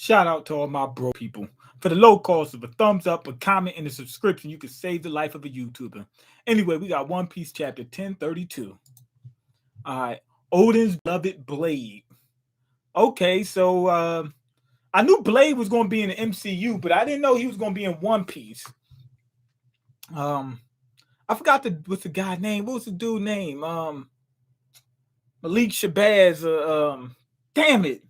Shout out to all my bro people. For the low cost of a thumbs up, a comment, and a subscription, you can save the life of a YouTuber. Anyway, we got One Piece chapter 1032. All right. Odin's beloved Blade. Okay, so I knew Blade was going to be in the MCU, but I didn't know he was going to be in One Piece. Um, I forgot what's the guy name? What was the dude name? Malik Shabazz. Damn it,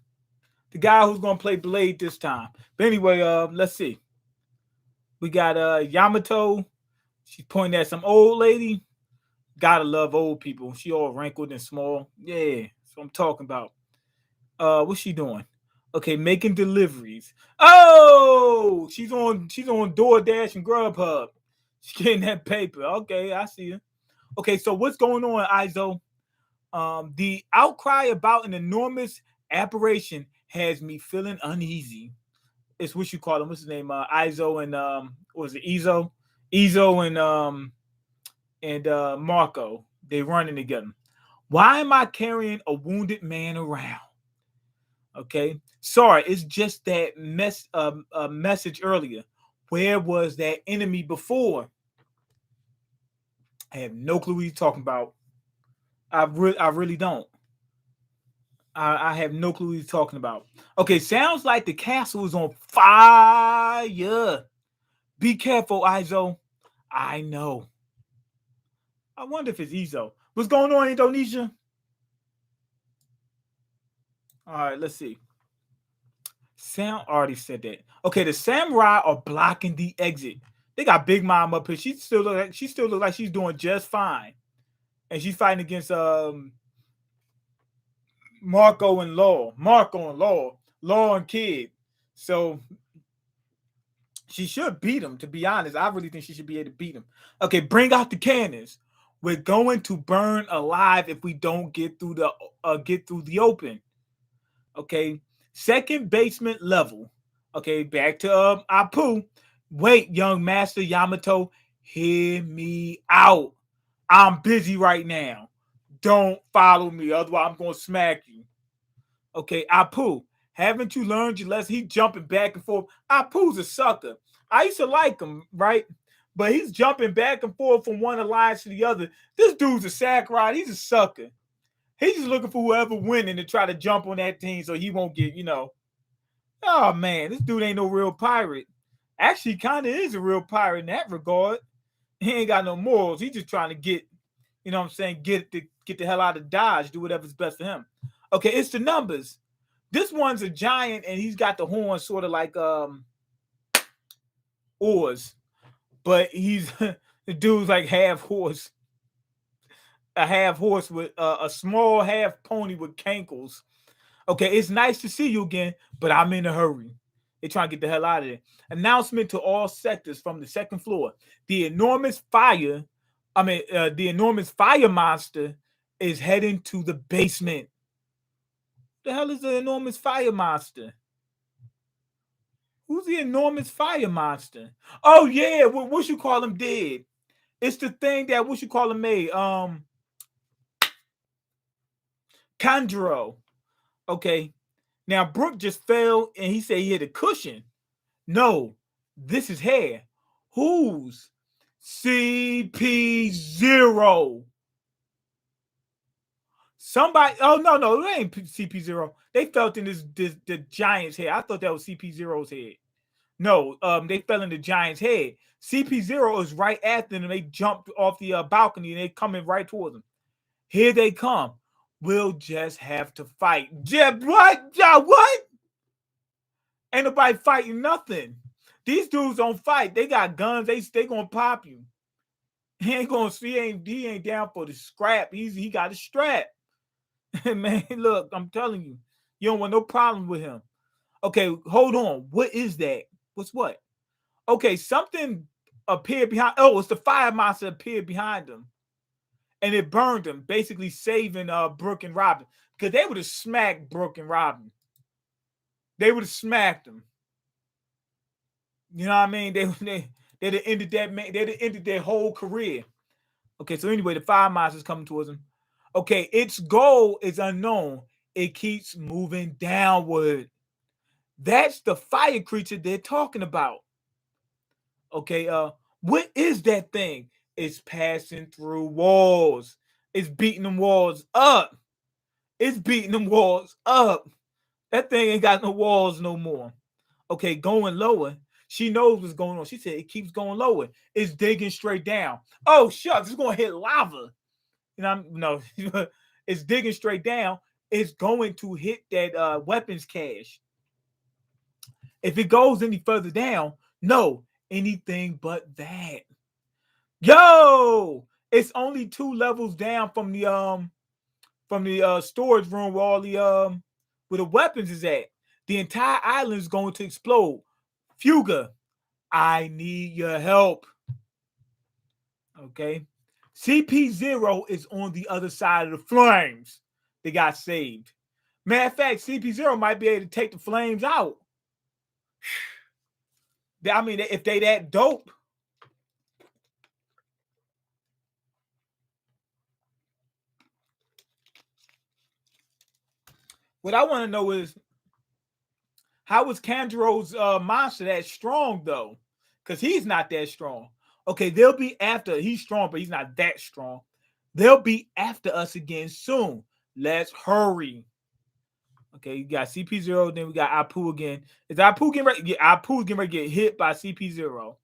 the guy who's going to play Blade this time. But anyway, let's see. We got Yamato. She's pointing at some old lady. Gotta love old people. She all wrinkled and small. Yeah, that's what I'm talking about. What's she doing? Okay, making deliveries. Oh, she's on DoorDash and Grubhub. She's getting that paper. Okay, I see her. Okay, so what's going on, Izo? The outcry about an enormous apparition has me feeling uneasy. It's what you call him. What's his name? Izo and what was it Ezo? Ezo and Marco. They running together. Why am I carrying a wounded man around? Okay, sorry, it's just that message earlier. Where was that enemy before? I have no clue what he's talking about. I really don't. I have no clue what he's talking about. Okay, sounds like the castle is on fire. Be careful, Izo. I know. I wonder if it's Izo. What's going on in Indonesia? All right, let's see. Sam already said that. Okay, the samurai are blocking the exit. They got Big Mom up here. She still look like she's doing just fine, and she's fighting against Marco and Law and Kid. So she should beat him. To be honest, I really think she should be able to beat him. Okay, bring out the cannons. We're going to burn alive if we don't get through the open. Okay, second basement level. Okay, back to Apu. Wait, young master Yamato, hear me out. I'm busy right now. Don't follow me, otherwise I'm gonna smack you. Okay, Apu, haven't you learned your lesson? He jumping back and forth. Apu's a sucker. I used to like him, right? But he's jumping back and forth from one alliance to the other. This dude's a sack ride. He's a sucker. He's just looking for whoever winning to try to jump on that team so he won't get, Oh man, this dude ain't no real pirate. Actually, kind of is a real pirate in that regard. He ain't got no morals. He's just trying to get, what I'm saying, get the hell out of Dodge, do whatever's best for him. Okay, it's the numbers. This one's a giant, and he's got the horn sort of like oars, but he's the dude's like half horse, a half horse with a small half pony with cankles. Okay, it's nice to see you again, but I'm in a hurry. They're trying to get the hell out of there. Announcement to all sectors from the second floor. The enormous fire monster is heading to the basement. The hell is the enormous fire monster? Who's the enormous fire monster? Oh yeah, what you call him dead? It's the thing that what you call him made. Kanjuro. Okay. Now Brooke just fell and he said he hit a cushion. No, this is hair. Whose? CP0. Somebody. Oh no, it ain't CP0. They felt in the giant's head. I thought that was CP0's head. No, they fell in the giant's head. CP0 is right after them. They jumped off the balcony and they coming right towards them. Here they come. We'll just have to fight. What? What? Ain't nobody fighting nothing. These dudes don't fight. They got guns. They gonna pop you. He ain't down for the scrap. He got a strap. Man, look, I'm telling you, you don't want no problem with him. Okay, hold on. What is that? What's what? Okay, something appeared behind. Oh, it's the fire monster appeared behind them. And it burned them, basically saving Brooke and Robin. Because they would have smacked Brooke and Robin. They would have smacked them. You know what I mean? They'd have ended that man. They'd have ended their whole career. Okay, so anyway, the fire monster's coming towards them. Okay, its goal is unknown. It keeps moving downward. That's the fire creature they're talking about. Okay, what is that thing? It's passing through walls. It's beating them walls up. It's beating them walls up. That thing ain't got no walls no more. Okay, going lower. She knows what's going on. She said it keeps going lower. It's digging straight down. Oh shucks, it's gonna hit lava. You know, no, it's digging straight down. It's going to hit that weapons cache. If it goes any further down, no, anything but that. Yo, it's only 2 levels down from the storage room where all the where the weapons is at. The entire island is going to explode. Fuga, I need your help. Okay. CP0 is on the other side of the flames. They got saved. Matter of fact, CP0 might be able to take the flames out. I mean, if they that dope. What I want to know is, how is Kanjuro's monster that strong though? Because he's not that strong. Okay, they'll be after. He's strong, but he's not that strong. They'll be after us again soon. Let's hurry. Okay, you got CP0, then we got Apu again. Is Apu getting ready? Yeah, Apu's getting ready to get hit by CP0.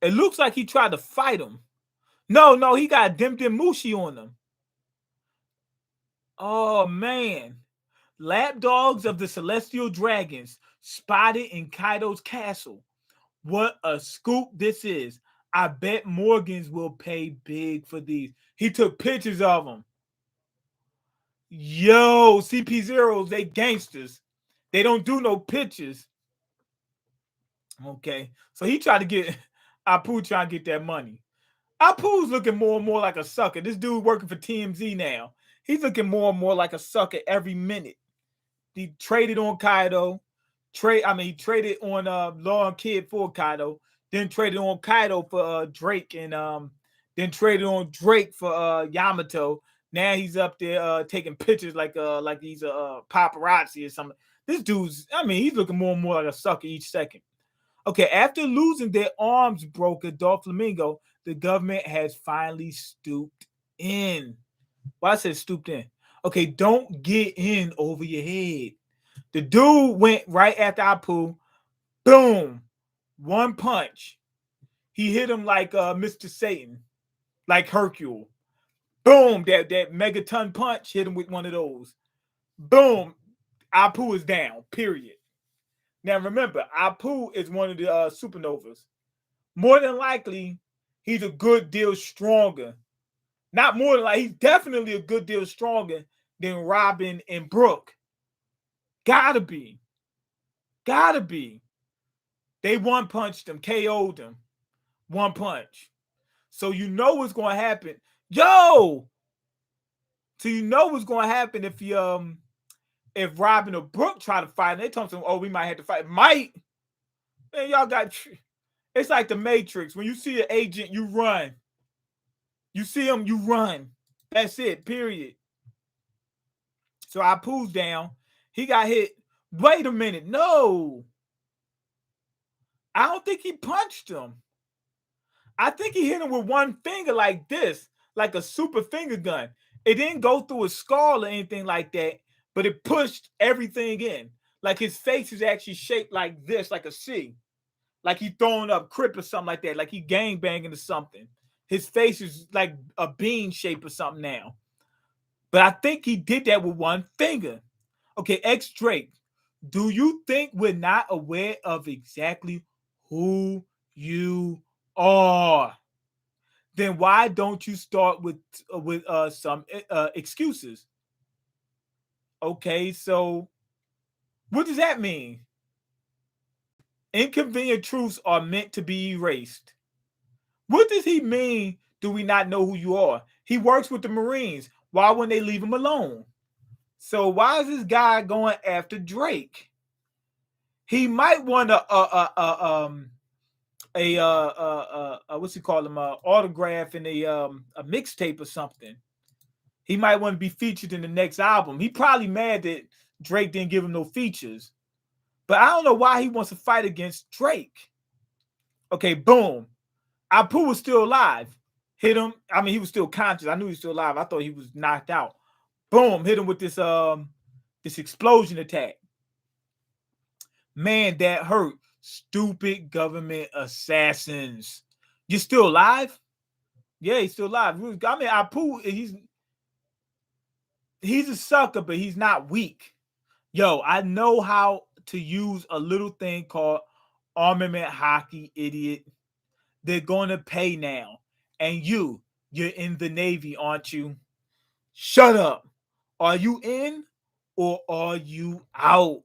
It looks like he tried to fight him. No, he got Dim Mushi on him. Oh man. Lapdogs of the Celestial Dragons spotted in Kaido's castle. What a scoop this is. I bet Morgans will pay big for these. He took pictures of them. Yo, CP0s, they gangsters. They don't do no pictures. Okay, so he tried to get Apu trying to get that money. Apu's looking more and more like a sucker. This dude working for TMZ now. He's looking more and more like a sucker every minute. He traded on Kaido. He traded on Law and Kid for Kaido. Then traded on Kaido for Drake, and then traded on Drake for Yamato. Now he's up there taking pictures like he's a paparazzi or something. This dude's, he's looking more and more like a sucker each second. Okay, after losing their arms broker, Doflamingo, the government has finally stooped in. Well, I said stooped in. Okay, don't get in over your head. The dude went right after Apu. Boom. One punch. He hit him like Mr. Satan, like Hercule. Boom. That megaton punch hit him with one of those. Boom. Apu is down, period. Now remember, Apu is one of the supernovas. More than likely, he's a good deal stronger. Not more than he's definitely a good deal stronger than Robin and Brooke. Gotta be. They one punched him, KO'd him. One punch. So you know what's gonna happen. Yo! So you know what's gonna happen if Robin or Brooke try to fight. And they told him, oh, we might have to fight. Might. Man, y'all got, it's like the Matrix. When you see an agent, you run. You see him, you run. That's it, period. So Apu's down. He got hit. Wait a minute. No. I don't think he punched him. I think he hit him with one finger like this, like a super finger gun. It didn't go through his skull or anything like that, but it pushed everything in. Like his face is actually shaped like this, like a C. Like he throwing up Crip or something like that, like he gang banging or something. His face is like a bean shape or something now. But I think he did that with one finger. Okay, X Drake, do you think we're not aware of exactly who you are? Then why don't you start with some excuses? Okay, so what does that mean? Inconvenient truths are meant to be erased. What does he mean? Do we not know who you are? He works with the Marines. Why wouldn't they leave him alone? So why is this guy going after Drake? He might want what's he call him? Autograph in a mixtape or something. He might want to be featured in the next album. He probably mad that Drake didn't give him no features. But I don't know why he wants to fight against Drake. Okay, boom. Apu was still alive. Hit him. I mean, he was still conscious. I knew he was still alive. I thought he was knocked out. Boom. Hit him with this explosion attack. Man, that hurt. Stupid government assassins. You still alive? Yeah, he's still alive. I mean, Apu, he's a sucker, but he's not weak. Yo, I know how to use a little thing called armament hockey, idiot. They're going to pay now. And you're in the Navy, aren't you? Shut up. Are you in or are you out?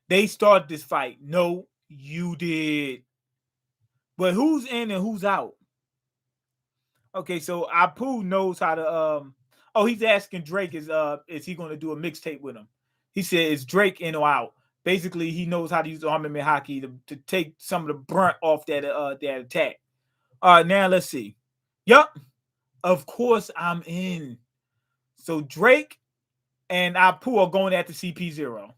They started this fight. No, you did. But who's in and who's out? Okay, so Apu knows how to he's asking Drake is he gonna do a mixtape with him? He said is Drake in or out? Basically, he knows how to use armament hockey to take some of the brunt off that attack. All right, now let's see. Yup, of course I'm in. So Drake and Apu are going after CP0.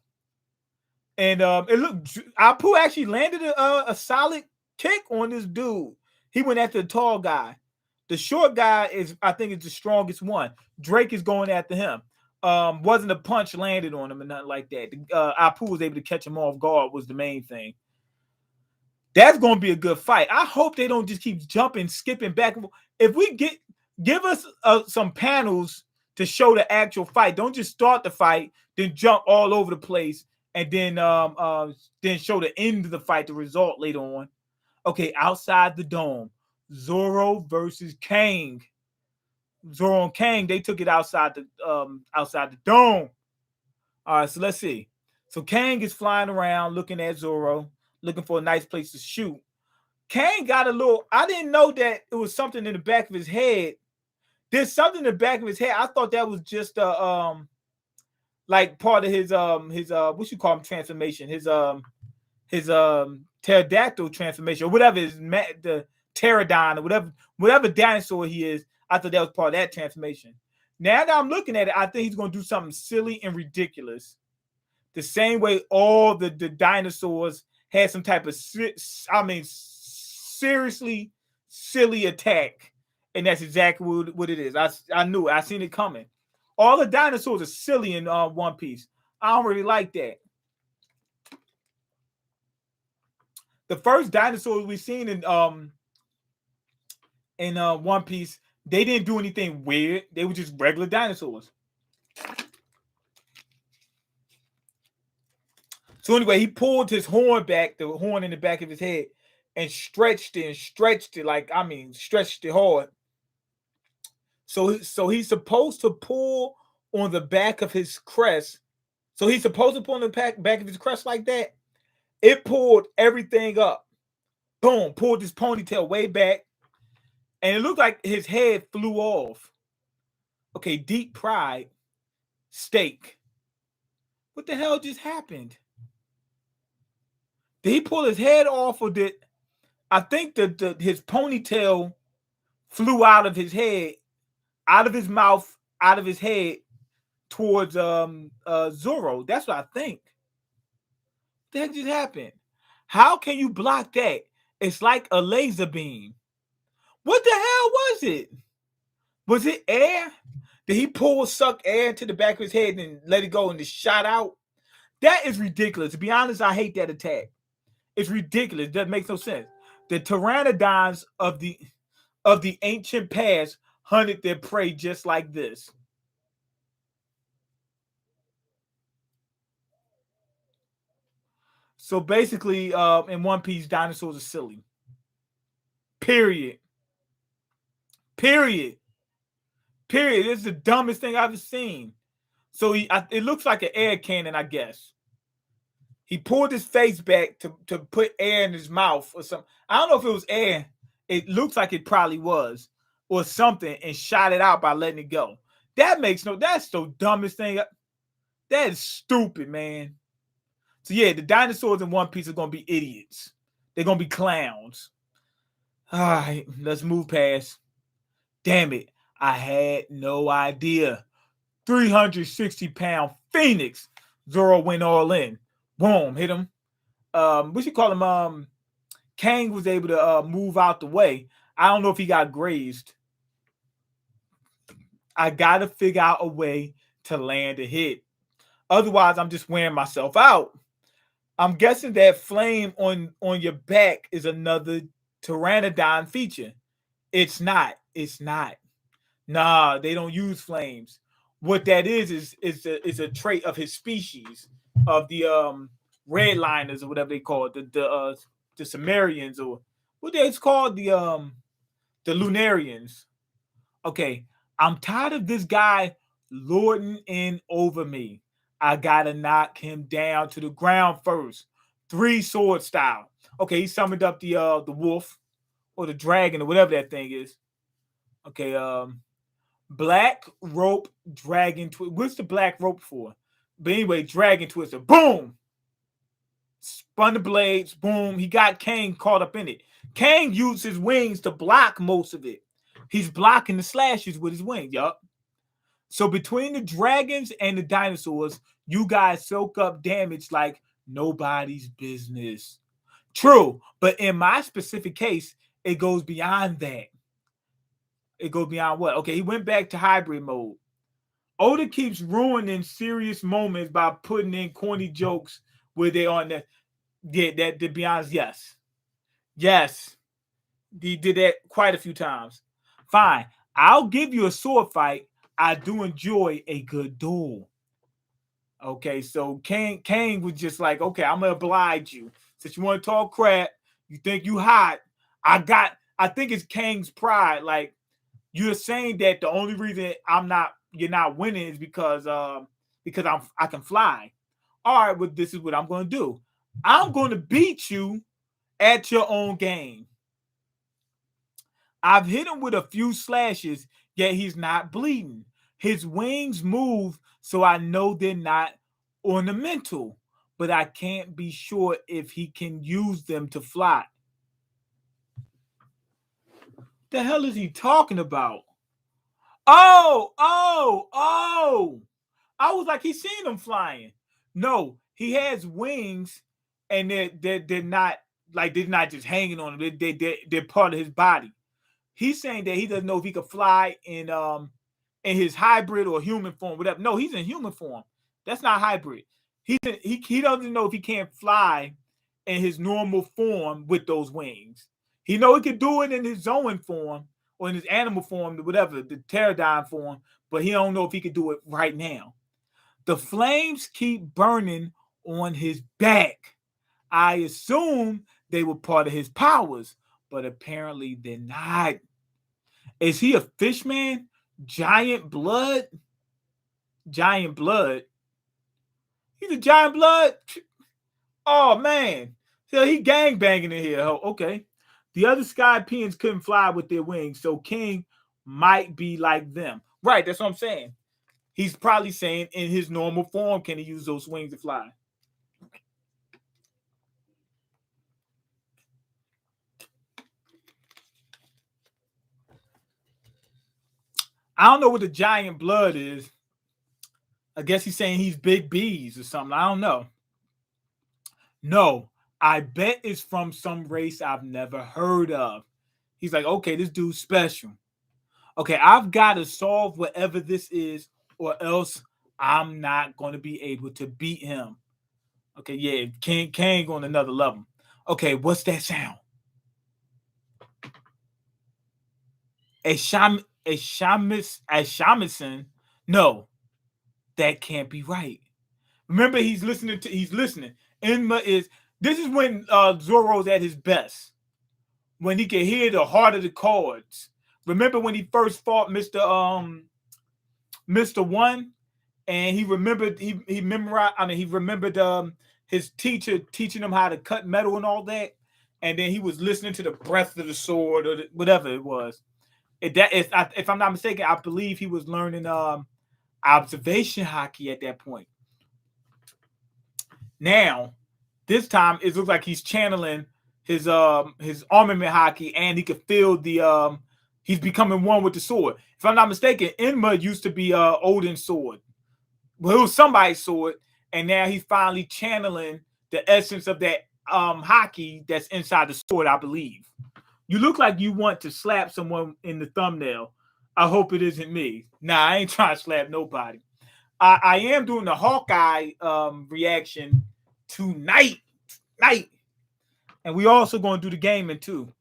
And it looked Apu actually landed a solid kick on this dude. He went after the tall guy. The short guy I think, is the strongest one. Drake is going after him. Wasn't a punch landed on him and nothing like that. Apu was able to catch him off guard was the main thing. That's going to be a good fight. I hope they don't just keep jumping, skipping back and forth. If we give us some panels to show the actual fight. Don't just start the fight, then jump all over the place, and then show the end of the fight, the result later on. Okay, outside the dome, Zoro versus Kang. Zoro and Kang, they took it outside the dome. All right, so let's see. So Kang is flying around looking at Zoro, looking for a nice place to shoot. Kang got a little, I didn't know that it was something in the back of his head. There's something in the back of his head. I thought that was just like part of his what you call him transformation, his pterodactyl transformation, or whatever is the pterodon or whatever dinosaur he is. I thought that was part of that transformation. Now that I'm looking at it, I think he's going to do something silly and ridiculous. The same way all the dinosaurs had some type of, seriously silly attack. And that's exactly what it is. I knew it. I seen it coming. All the dinosaurs are silly in One Piece. I don't really like that. The first dinosaurs we seen in One Piece, they didn't do anything weird. They were just regular dinosaurs. So anyway, he pulled his horn back, the horn in the back of his head, and stretched it stretched it hard. So he's supposed to pull on the back of his crest. So he's supposed to pull on the back of his crest like that. It pulled everything up. Boom, pulled his ponytail way back. And it looked like his head flew off. Okay, deep pride. Steak. What the hell just happened? Did he pull his head off, or did I think that his ponytail flew out of his head, out of his mouth, out of his head towards Zoro? That's what I think. What the heck just happened? How can you block that? It's like a laser beam. What the hell was it? Was it air? Did he suck air into the back of his head and let it go and just shot out? That is ridiculous. To be honest, I hate that attack. It's ridiculous. That makes no sense. The pteranodons of the ancient past hunted their prey just like this. So basically, in One Piece, dinosaurs are silly. Period. Period. Period. This is the dumbest thing I've ever seen. So it looks like an air cannon, I guess. He pulled his face back to put air in his mouth or something. I don't know if it was air. It looks like it probably was, or something, and shot it out by letting it go. That's the dumbest thing. That is stupid, man. So yeah, the dinosaurs in One Piece are gonna be idiots. They're gonna be clowns. All right, let's move past. Damn it, I had no idea. 360-pound Phoenix. Zoro went all in. Boom, hit him. what you call him? Kang was able to move out the way. I don't know if he got grazed. I gotta figure out a way to land a hit. Otherwise, I'm just wearing myself out. I'm guessing that flame on your back is another Pteranodon feature. It's not. It's not. Nah, they don't use flames. What that is a trait of his species, of the redliners or whatever they call it, the Sumerians, or what they called, the Lunarians. Okay, I'm tired of this guy lording in over me. I gotta knock him down to the ground first. 3-sword style. Okay, he summoned up the wolf or the dragon or whatever that thing is. Okay, black rope dragon twist. What's the black rope for? But anyway, dragon twister. Boom! Spun the blades. Boom! He got Kang caught up in it. Kang used his wings to block most of it. He's blocking the slashes with his wings. Yup. So between the dragons and the dinosaurs, you guys soak up damage like nobody's business. True, but in my specific case, it goes beyond that. It goes beyond what? Okay, he went back to hybrid mode. Oda keeps ruining serious moments by putting in corny jokes where they on that. Yeah, that to be honest, yes. Yes. He did that quite a few times. Fine. I'll give you a sword fight. I do enjoy a good duel. Okay, so Kang was just like, okay, I'm gonna oblige you. Since you want to talk crap, you think you hot. I think it's Kang's pride. Like, you're saying that the only reason you're not winning is because I can fly. All right, well, this is what I'm gonna do. I'm gonna beat you at your own game. I've hit him with a few slashes, yet he's not bleeding. His wings move, so I know they're not ornamental, but I can't be sure if he can use them to fly. The hell is he talking about? Oh! I was like, he's seen them flying. No, he has wings, and they're not like they're not just hanging on him. They're part of his body. He's saying that he doesn't know if he could fly in his hybrid or human form, whatever. No, he's in human form. That's not hybrid. He doesn't know if he can't fly in his normal form with those wings. He know he could do it in his Zoan form or in his animal form, whatever, the pterodon form, but he don't know if he could do it right now. The flames keep burning on his back. I assume they were part of his powers, but apparently they're not. Is he a fish man? Giant blood? Giant blood? He's a giant blood? Oh, man. So he gang banging in here. Oh, okay. The other Skypeans couldn't fly with their wings, so King might be like them. Right, that's what I'm saying. He's probably saying in his normal form, can he use those wings to fly? I don't know what the giant blood is. I guess he's saying he's big bees or something. I don't know. No, I bet it's from some race I've never heard of. He's like, okay, this dude's special. Okay, I've got to solve whatever this is, or else I'm not going to be able to beat him. Okay, yeah, Kang on another level. Okay, what's that sound? A shamisen? No, that can't be right. Remember, he's listening. This is when Zoro's at his best. When he can hear the heart of the chords. Remember when he first fought Mr. One, and he remembered he memorized. I mean, he remembered his teacher teaching him how to cut metal and all that, and then he was listening to the breath of the sword or whatever it was. If I'm not mistaken, I believe he was learning observation hockey at that point. Now, this time it looks like he's channeling his armament hockey, and he could feel the he's becoming one with the sword. If I'm not mistaken, Enma used to be Odin's sword. Well, it was somebody's sword, and now he's finally channeling the essence of that hockey that's inside the sword, I believe. You look like you want to slap someone in the thumbnail. I hope it isn't me. Nah, I ain't trying to slap nobody. I am doing the Hawkeye reaction tonight. And we also going to do the gaming too.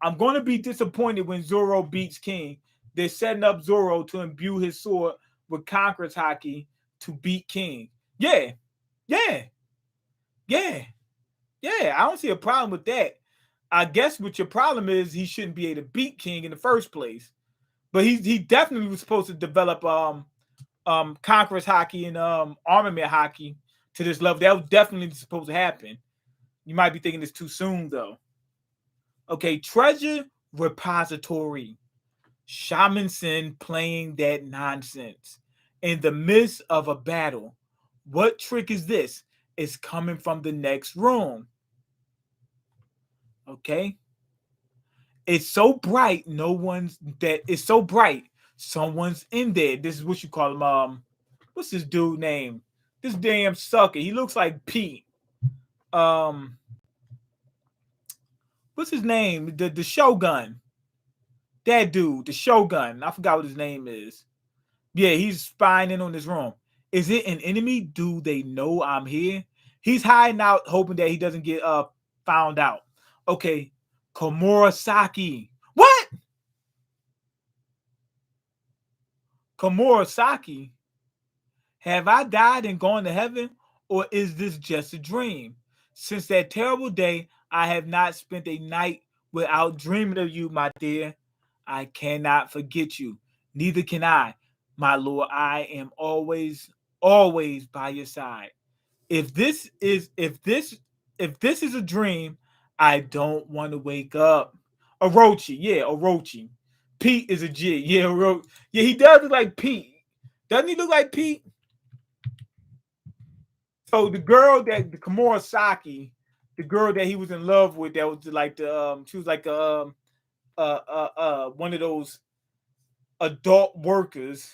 I'm going to be disappointed when Zoro beats King. They're setting up Zoro to imbue his sword with Conqueror's Haki to beat King. Yeah. I don't see a problem with that. I guess what your problem is he shouldn't be able to beat King in the first place. But he definitely was supposed to develop Conqueror's Haki and Armament Haki to this level. That was definitely supposed to happen. You might be thinking it's too soon though. Okay, Treasure Repository. Shaman Sin playing that nonsense in the midst of a battle. What trick is this? It's coming from the next room. Okay. It's so bright, it's so bright, someone's in there. This is what you call him. What's this dude name? This damn sucker. He looks like Pete. What's his name? The Shogun. That dude, the Shogun. I forgot what his name is. Yeah, he's spying in on this room. Is it an enemy? Do they know I'm here? He's hiding out, hoping that he doesn't get found out. Okay, Komurasaki. What? Komurasaki? Have I died and gone to heaven, or is this just a dream? Since that terrible day, I have not spent a night without dreaming of you, my dear. I cannot forget you. Neither can I, my lord. I am always by your side. If this is a dream, I don't want to wake up. Orochi, yeah, Orochi. Pete is a G. Yeah, Orochi. Yeah, he does look like Pete. Doesn't he look like Pete? So the girl that the Komurasaki, the girl that he was in love with, that was like she was like one of those adult workers.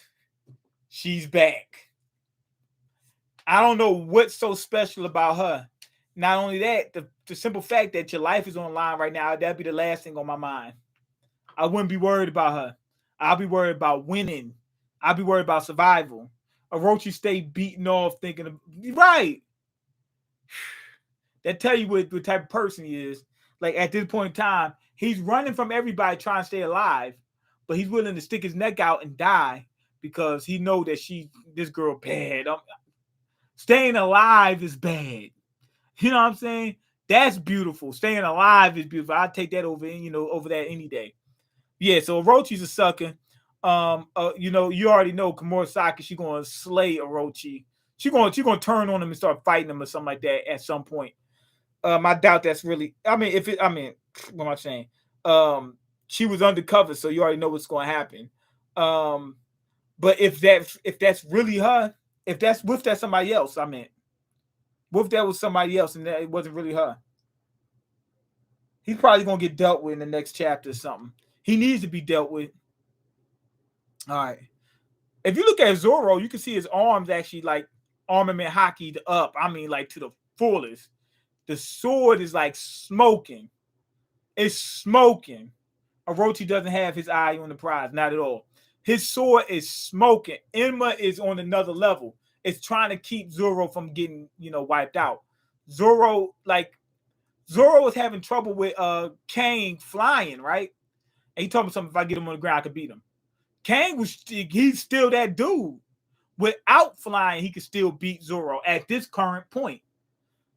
She's back. I don't know what's so special about her. Not only that, the simple fact that your life is on the line right now, that'd be the last thing on my mind. I wouldn't be worried about her. I'll be worried about winning. I'll be worried about survival. Orochi stay beating off, thinking of right. That tell you what type of person he is. Like at this point in time, he's running from everybody trying to stay alive, but he's willing to stick his neck out and die because he know that this girl bad. Staying alive is bad. You know what I'm saying? That's beautiful. Staying alive is beautiful. I'd take that over that any day. Yeah, so Orochi's a sucker. You already know Komurasaki, she's gonna slay Orochi. She's gonna turn on him and start fighting him or something like that at some point. I doubt that's really. What am I saying? She was undercover, so you already know what's gonna happen. But if that's really her, if that's somebody else, what if that was somebody else and that it wasn't really her? He's probably gonna get dealt with in the next chapter or something. He needs to be dealt with. All right. If you look at Zoro, you can see his arms actually like armament hockeyed up. Like to the fullest. The sword is like smoking. It's smoking. Orochi doesn't have his eye on the prize, not at all. His sword is smoking. Enma is on another level. It's trying to keep Zoro from getting, wiped out. Zoro was having trouble with Kang flying, right? And he told me something, if I get him on the ground, I could beat him. Kang he's still that dude. Without flying, he could still beat Zoro at this current point.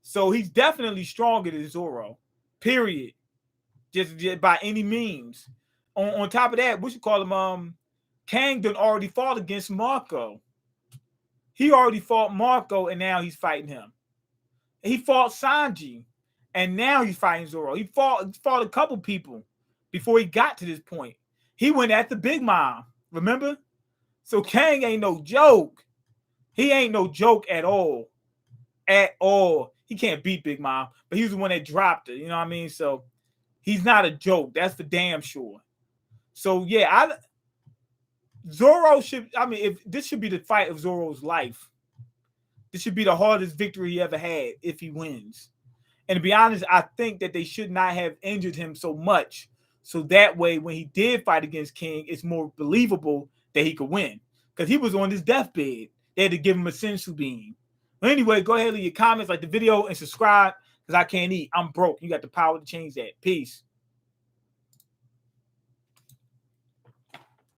So he's definitely stronger than Zoro. Period. Just by any means. On top of that, what you call him? Kang done already fought against Marco. He already fought Marco, and now he's fighting him. He fought Sanji, and now he's fighting Zoro. He fought a couple people before he got to this point. He went at the Big Mom, remember? So Kang ain't no joke. He ain't no joke at all. At all. He can't beat Big Mom, but he was the one that dropped her. You know what I mean? So he's not a joke. That's for damn sure. So yeah, Zoro should. If this should be the fight of Zoro's life. This should be the hardest victory he ever had if he wins. And to be honest, I think that they should not have injured him so much. So that way, when he did fight against King, it's more believable that he could win. Because he was on his deathbed. They had to give him a sensu bean. But anyway, go ahead and leave your comments, like the video, and subscribe. Because I can't eat. I'm broke. You got the power to change that. Peace.